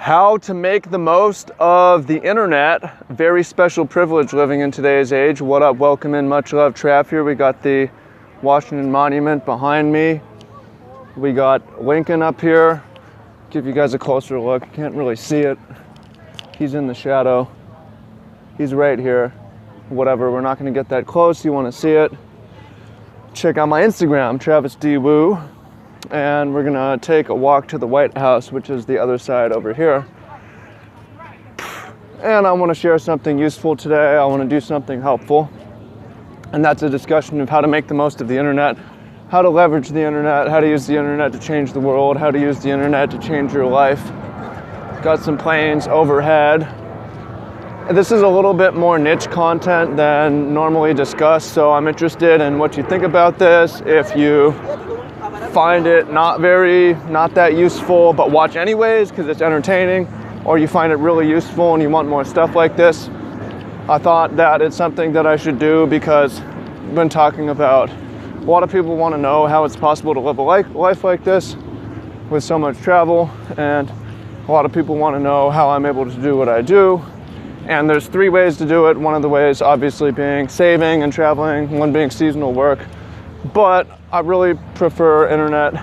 How to make the most of the internet. Very special privilege living in today's age. What up? Welcome in. Much love, Trav here. We got the Washington Monument behind me. We got Lincoln up here. Give you guys a closer look. Can't really see it. He's in the shadow. He's right here. Whatever, we're not going to get that close. You want to see it? Check out my Instagram, Travis D. Wu. And we're gonna take a walk to the White House, which is the other side over here. And I want to share something useful today. I want to do something helpful. And that's a discussion of how to make the most of the internet, how to leverage the internet, how to use the internet to change the world, how to use the internet to change your life. Got some planes overhead. This is a little bit more niche content than normally discussed, so I'm interested in what you think about this. If you find it not that useful, but watch anyways because it's entertaining, or you find it really useful and you want more stuff like this, I thought that it's something that I should do because I've been talking about a lot of people want to know how it's possible to live a life like this with so much travel, and a lot of people want to know how I'm able to do what I do. And there's 3 ways to do it. One of the ways obviously being saving and traveling, one being seasonal work. But I really prefer internet,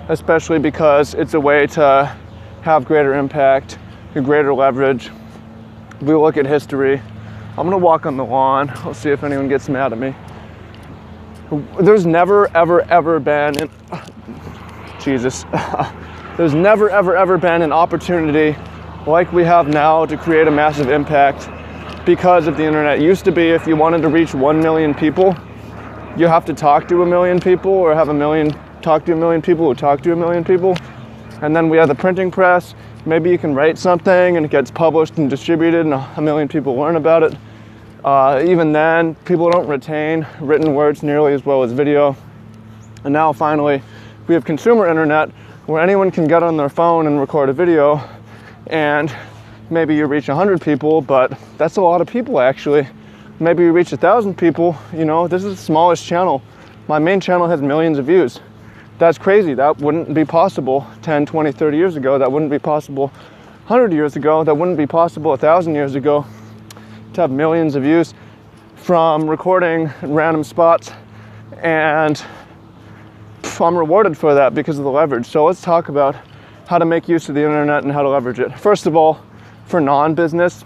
especially because it's a way to have greater impact, greater leverage. We look at history. I'm gonna walk on the lawn. Let's see if anyone gets mad at me. There's never, ever been, there's never, ever been an opportunity like we have now to create a massive impact because of the internet. It used to be if you wanted to reach 1 million people, you have to talk to 1 million people or have talk to 1 million people who talk to 1 million people. And then we have the printing press. Maybe you can write something and it gets published and distributed and 1 million people learn about it. Even then, people don't retain written words nearly as well as video. And now finally, we have consumer internet where anyone can get on their phone and record a video, and maybe you reach 100 people, but that's a lot of people actually. Maybe you reach 1,000 people. You know, this is the smallest channel. My main channel has millions of views. That's crazy. That wouldn't be possible 10, 20, 30 years ago. That wouldn't be possible 100 years ago. That wouldn't be possible 1,000 years ago to have millions of views from recording in random spots. And I'm rewarded for that because of the leverage. So let's talk about how to make use of the internet and how to leverage it. First of all, for non-business,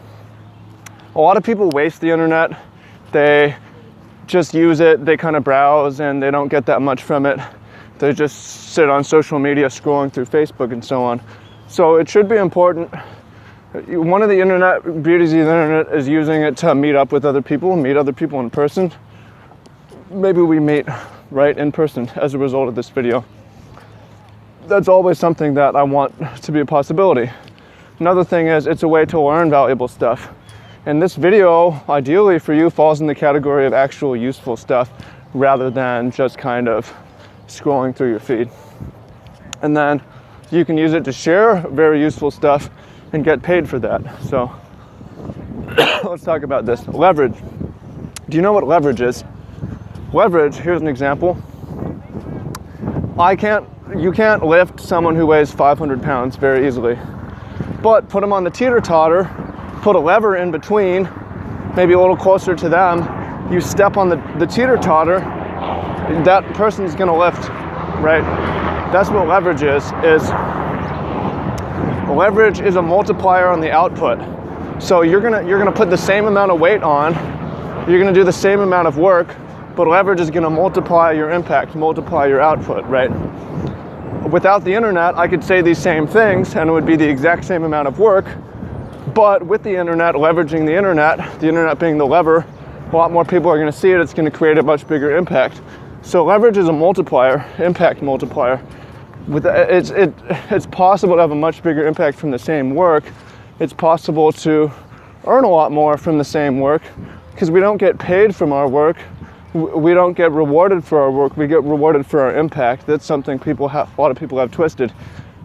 a lot of people waste the internet. They just use it, they kind of browse, and they don't get that much from it. They just sit on social media scrolling through Facebook and so on. So it should be important. One of the internet beauties of the internet is using it to meet up with other people, meet other people in person. Maybe we meet right in person as a result of this video. That's always something that I want to be a possibility. Another thing is it's a way to learn valuable stuff. And this video, ideally for you, falls in the category of actual useful stuff rather than just kind of scrolling through your feed. And then you can use it to share very useful stuff and get paid for that. So let's talk about this. Leverage. Do you know what leverage is? Leverage, here's an example. You can't lift someone who weighs 500 pounds very easily. But put them on the teeter-totter, put a lever in between, maybe a little closer to them, you step on the teeter-totter, that person's gonna lift, right? That's what leverage is. Leverage is a multiplier on the output. So you're gonna put the same amount of weight on, you're gonna do the same amount of work, but leverage is gonna multiply your impact, multiply your output, right? Without the internet, I could say these same things and it would be the exact same amount of work. But with the internet, leveraging the internet being the lever, a lot more people are going to see it. It's going to create a much bigger impact. So leverage is a multiplier, impact multiplier. It's possible to have a much bigger impact from the same work. It's possible to earn a lot more from the same work because we don't get paid from our work. We don't get rewarded for our work. We get rewarded for our impact. That's something a lot of people have twisted.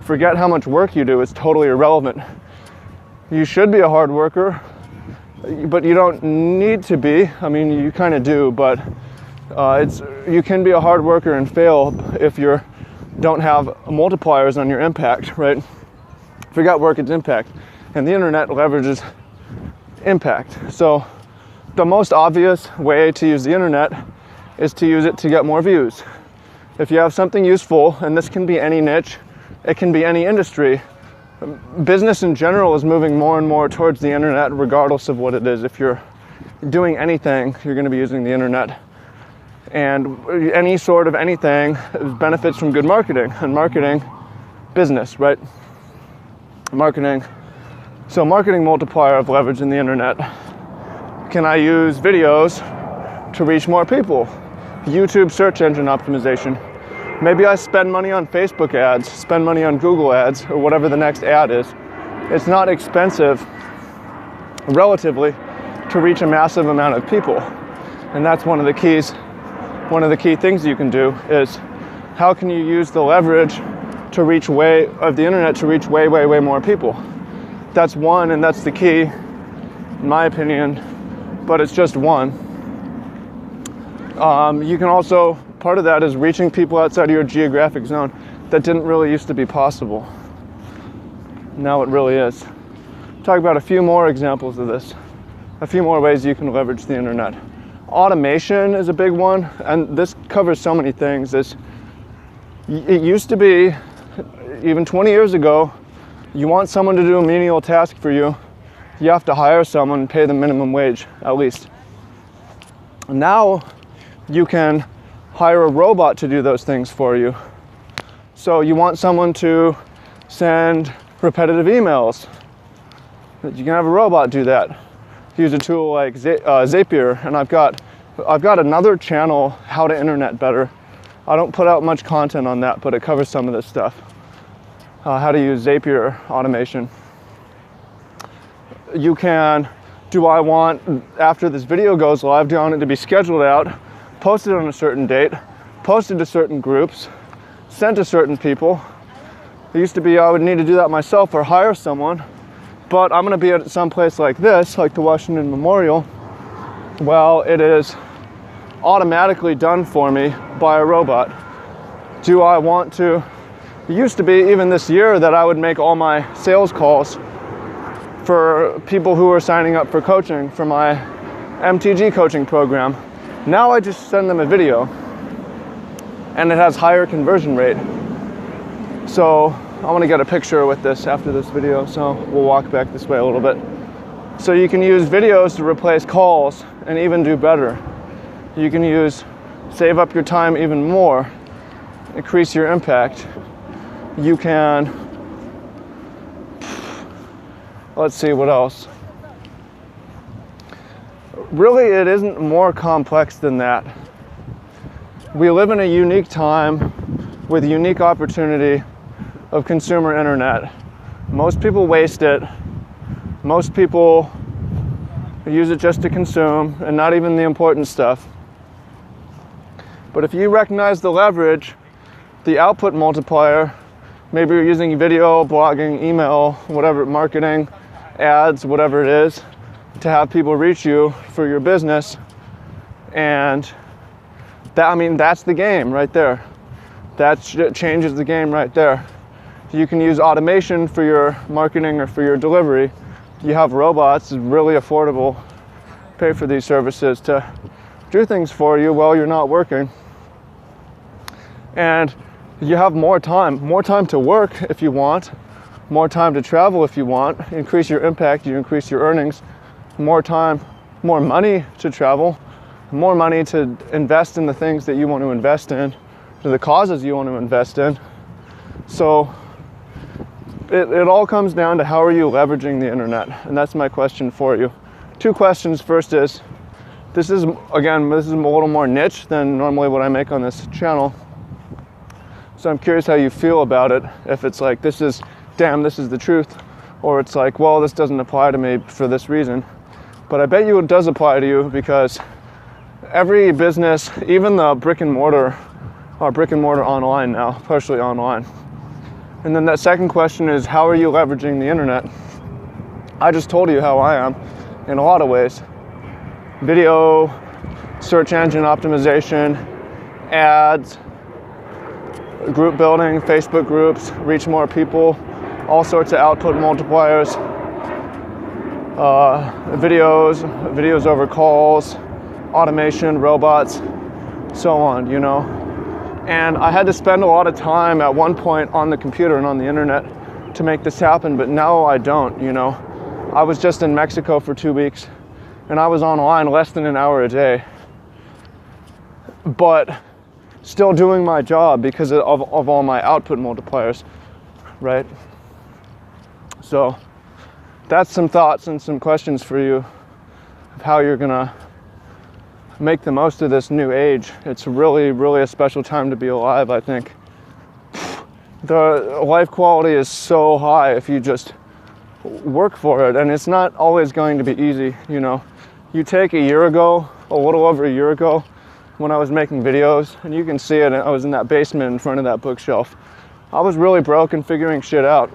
Forget how much work you do. It's totally irrelevant. You should be a hard worker, but you don't need to be. I mean, you kind of do, but you can be a hard worker and fail if you don't have multipliers on your impact, right? Forget work, it's impact. And the internet leverages impact. So the most obvious way to use the internet is to use it to get more views. If you have something useful, and this can be any niche, it can be any industry. Business in general is moving more and more towards the internet, regardless of what it is. If you're doing anything, you're going to be using the internet. And any sort of anything benefits from good marketing. And marketing, business, right? Marketing. So marketing multiplier of leveraging the internet. Can I use videos to reach more people? YouTube search engine optimization. Maybe I spend money on Facebook ads, spend money on Google ads, or whatever the next ad is. It's not expensive, relatively, to reach a massive amount of people. And that's one of the keys. One of the key things you can do is how can you use the leverage to reach way more people. That's one, and that's the key, in my opinion, but it's just one. You can also, part of that is reaching people outside of your geographic zone that didn't really used to be possible. Now it really is. Talk about a few more examples of this, a few more ways you can leverage the internet. Automation is a big one, and this covers so many things. It used to be, even 20 years ago, you want someone to do a menial task for you, you have to hire someone and pay them minimum wage, at least. Now, you can hire a robot to do those things for you. So you want someone to send repetitive emails, you can have a robot do that. Use a tool like Zapier, and I've got another channel, How to Internet Better. I don't put out much content on that, but it covers some of this stuff. How to use Zapier automation. You can, do I want, after this video goes live, do I want it to be scheduled out, posted on a certain date, posted to certain groups, sent to certain people. It used to be I would need to do that myself or hire someone, but I'm gonna be at some place like this, like the Washington Memorial. Well, it is automatically done for me by a robot. Do I want to, it used to be even this year that I would make all my sales calls for people who are signing up for coaching for my MTG coaching program. Now I just send them a video and it has higher conversion rate. So I want to get a picture with this after this video, so we'll walk back this way a little bit. So you can use videos to replace calls and even do better. You can save up your time even more, increase your impact. You can, let's see what else. Really, it isn't more complex than that. We live in a unique time with unique opportunity of consumer internet. Most people waste it. Most people use it just to consume and not even the important stuff. But if you recognize the leverage, the output multiplier, maybe you're using video, blogging, email, whatever, marketing, ads, whatever it is, to have people reach you for your business. And that, I mean, that's the game right there. That changes the game right there. You can use automation for your marketing or for your delivery. You have robots, it's really affordable. Pay for these services to do things for you while you're not working. And you have more time to work if you want, more time to travel if you want, increase your impact, you increase your earnings, more time, more money to travel, more money to invest in the things that you want to invest in, to the causes you want to invest in. So it all comes down to how are you leveraging the internet? And that's my question for you. Two questions. First is, this is a little more niche than normally what I make on this channel. So I'm curious how you feel about it. If it's like, this is the truth, or it's like, well, this doesn't apply to me for this reason. But I bet you it does apply to you, because every business, even the brick and mortar online now, partially online. And then that second question is, how are you leveraging the internet? I just told you how I am in a lot of ways. Video, search engine optimization, ads, group building, Facebook groups, reach more people, all sorts of output multipliers, videos over calls, automation, robots, so on, you know. And I had to spend a lot of time at one point on the computer and on the internet to make this happen, but now I don't, you know. I was just in Mexico for 2 weeks and I was online less than an hour a day, but still doing my job because of all my output multipliers, right? So that's some thoughts and some questions for you of how you're gonna make the most of this new age. It's really, really a special time to be alive, I think. The life quality is so high if you just work for it, and it's not always going to be easy, you know. You take a year ago, a little over a year ago, when I was making videos, and you can see it, I was in that basement in front of that bookshelf. I was really broke and figuring shit out.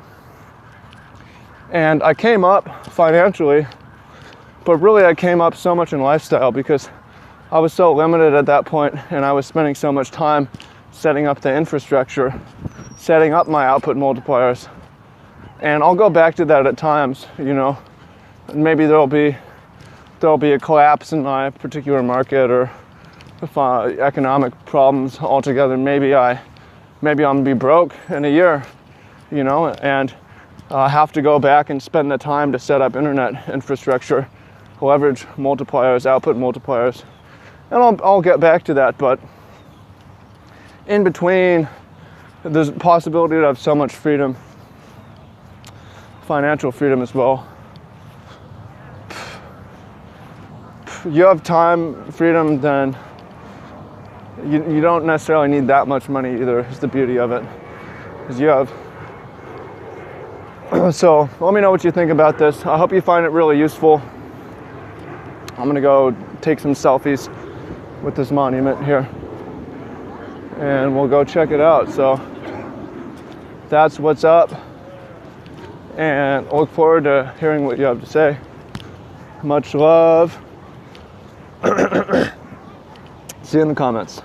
And I came up financially, but really I came up so much in lifestyle because I was so limited at that point, and I was spending so much time setting up the infrastructure, setting up my output multipliers. And I'll go back to that at times, you know. Maybe there'll be a collapse in my particular market, or economic problems altogether. Maybe I'm gonna be broke in a year, you know, and have to go back and spend the time to set up internet infrastructure, leverage multipliers, output multipliers, and I'll get back to that. But in between, there's a possibility to have so much freedom, financial freedom as well. You have time freedom, then you don't necessarily need that much money either, is the beauty of it. Because you have. So let me know what you think about this. I hope you find it really useful. I'm gonna go take some selfies with this monument here, and we'll go check it out. So that's what's up, and I look forward to hearing what you have to say. Much love. See you in the comments.